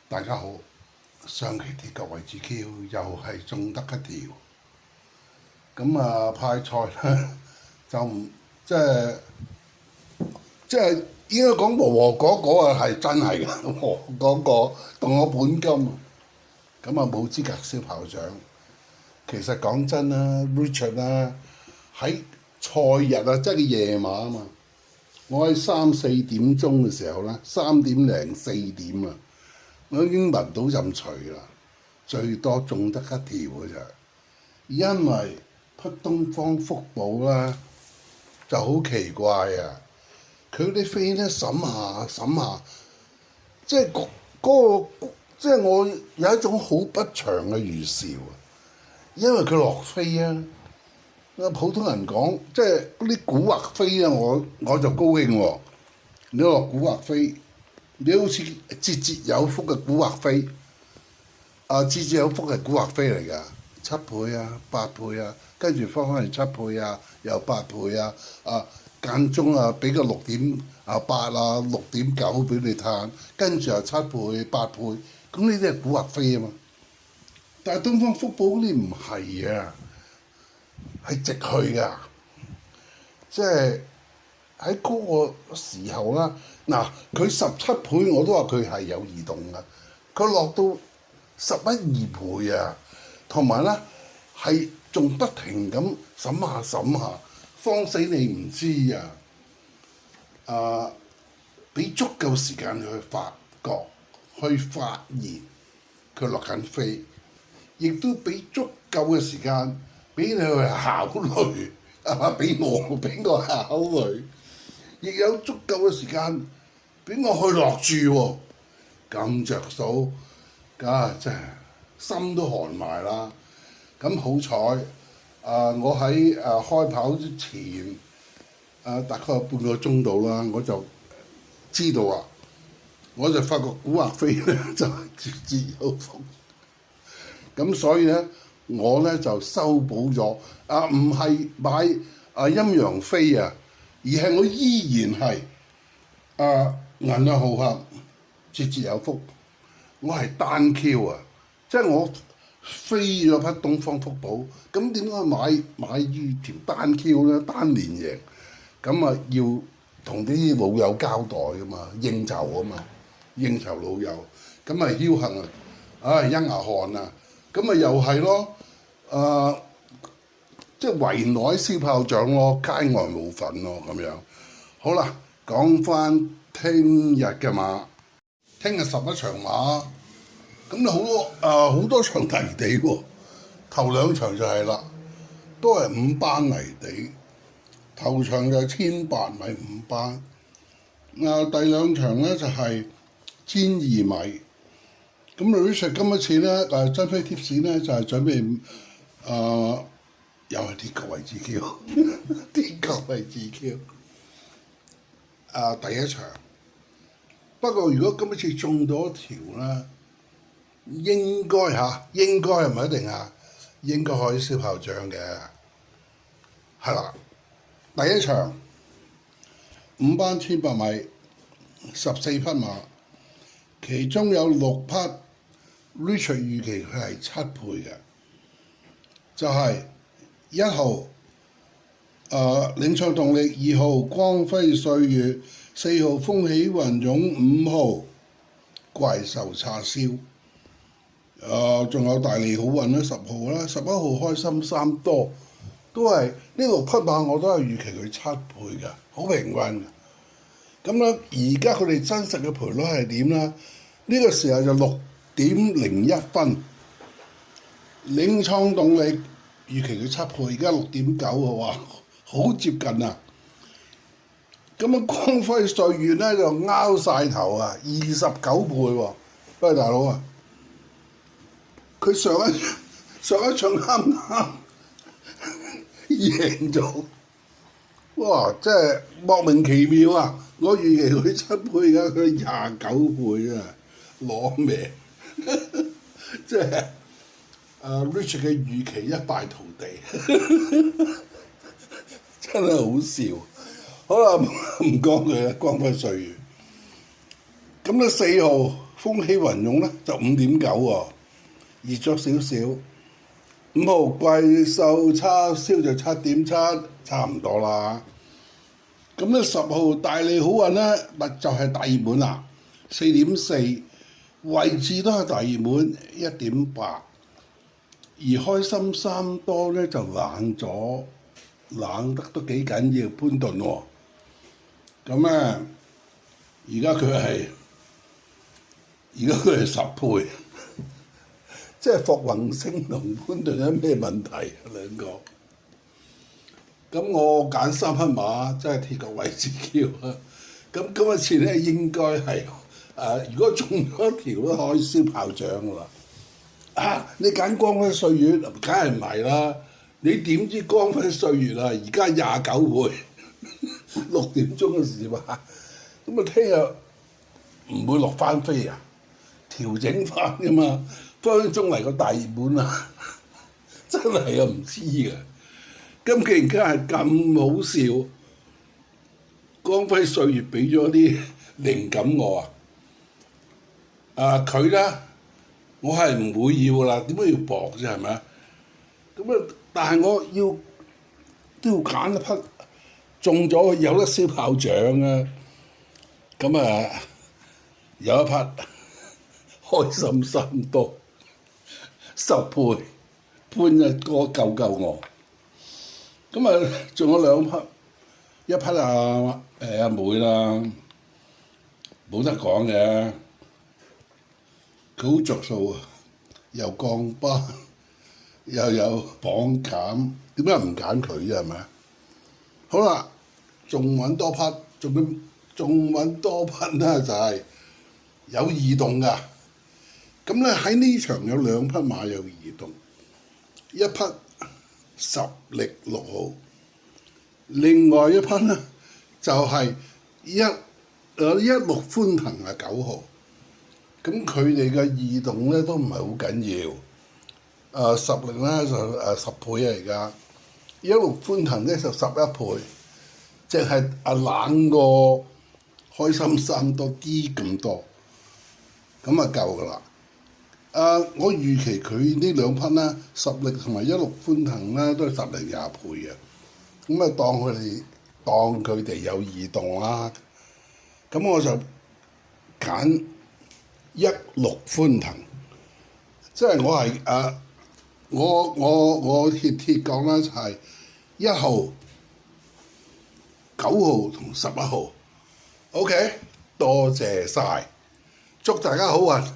大家好，上期鐵腳為子 Q 又係中得一條，咁派菜咧就唔即係即係應該講和和果果啊，係真係嘅，和嗰個當我本金，咁冇資格燒炮仗。其實講真啦，Richard 啦喺賽日啊，即係夜晚啊嘛，我喺3、4點鐘嘅時候咧，3點零4點啊。我已經聞到陣除啦，最多中得一條嘅咋，因為匹東方福寶啦就好奇怪啊！佢啲飛咧審下，即係嗰個即係我有一種好不祥嘅預兆啊！因為佢落飛啊，普通人講即係嗰啲古惑飛啊，我就高興喎、你落古惑飛。你好似節節有福嘅古惑飛，節節有福係古惑飛嚟㗎，7倍啊、8倍啊，跟住翻嚟7倍啊，又8倍啊，間中俾個6.8啊、6.9俾你嘆，跟住又7倍、8倍，咁呢啲係古惑飛啊嘛。但係東方福寶嗰啲唔係啊，係直去㗎，即係。喺嗰個時候啦，嗱佢17倍我都話佢係有移動㗎，佢落到11、2倍啊，同埋咧係仲不停咁審下，慌死你唔知啊！俾足夠時間去發覺、去發現佢落緊飛，亦都俾足夠嘅時間俾你去考慮，俾我考慮。亦有足夠嘅時間俾我去落注喎，咁着數，真係心都寒埋啦。咁好彩，我喺開跑之前，大概有半個鐘度啦，我就知道我就發覺古惑飛咧就係節節有福。咁所以咧，我咧就修補咗，唔係買陰陽飛啊。而係我依然係銀兩豪客，節節有福。我係單 Q 啊，即係我飛咗匹東方福寶，咁點解買呢條單 Q 咧？單連贏，咁要同啲老友交代噶嘛，應酬啊嘛，應酬老友，咁僥倖一牙汗啊，咁又係咯，即係圍內燒炮仗咯，街外冇份咯咁樣。好啦，講翻聽日嘅馬，聽日11場馬，咁好多場泥地喎。頭2場就係啦，都係5班泥地。頭場就1800米5班，第2場咧就係1200米。咁Richard今一次咧真飛貼士咧就係準備又係鐵腳為子 Q， 鐵腳為子 Q。第1場，不過如果今一次中咗條啦，應該係咪一定應該可以燒炮仗嘅，係啦。第1場5班1800米，14匹馬，其中有6匹 Richard 預期佢係7倍嘅，就係1號領創動力，2號光輝歲月，4號風起雲湧，5號怪獸叉燒，仲有大利好運啦，10號啦，11號開心3多，都係呢6匹馬我都係預期佢7倍嘅，好平均嘅。咁咧而家佢哋真實嘅賠率係點咧？呢個時候就6.01分，領創動力預期佢7倍，而家6.9嘅話，好接近啊！咁光輝歲月咧就拗晒頭啊，29倍喎！喂，大佬啊，佢上一場啱贏咗，哇！真係莫名其妙啊！我預期佢7倍，而家佢29倍啊，攞命！即係Richard 嘅預期一敗塗地。真係好笑，好啦，唔講佢啦，光輝歲月。咁咧4號風起雲湧咧就5.9喎，熱咗少少。5號貴獸叉燒就7.7，差唔多啦。咁咧10號大利好運咧，咪就係大熱門啦，4.4，位置都係大熱門1.8。而開心3多咧就冷咗，冷得都幾緊要，潘頓喎。咁咧，而家佢係10倍，即係霍宏升同潘頓有咩問題兩個？咁我揀3匹馬，真係鐵個位置叫啊！咁今日次咧應該係如果中咗一條都可以燒炮仗㗎啦。你揀光輝歲月，梗係唔係啦？你點知光輝歲月啊？而家29倍，6點鐘嘅時嘛，咁聽日唔會落翻飛啊？調整翻㗎嘛，分分鐘嚟個大熱門啊！真係唔知嘅。咁既然家係咁好笑，光輝歲月俾咗啲靈感我佢咧，我係唔會要啦，點解要搏啫？係咪啊？咁但係我都要揀一匹中咗有得燒炮仗啊！咁有一匹開心3多10倍，潘一哥救我。咁仲有2匹，一匹阿妹啦，冇得講嘅，佢好着數啊，又降班又有綁減，點解唔揀佢啫？係咪啊？好啦，仲揾多匹，仲揾多匹咧，就係有異動㗎。咁咧喺呢場有2匹馬有異動，一匹10力6號，另外一匹咧就係一6歡騰9號。咁佢哋嘅異動咧都唔係好緊要。10力咧就10倍而家，16歡騰咧就11倍，即係冷過開心3多啲咁多，咁夠㗎啦。我預期佢呢2匹咧，10力同埋16歡騰咧都係10零20倍嘅，咁當佢哋有異動啦。咁我就揀16歡騰，即係我係我鐵講啦，就係1號、9號同11號。OK， 多謝晒，祝大家好運。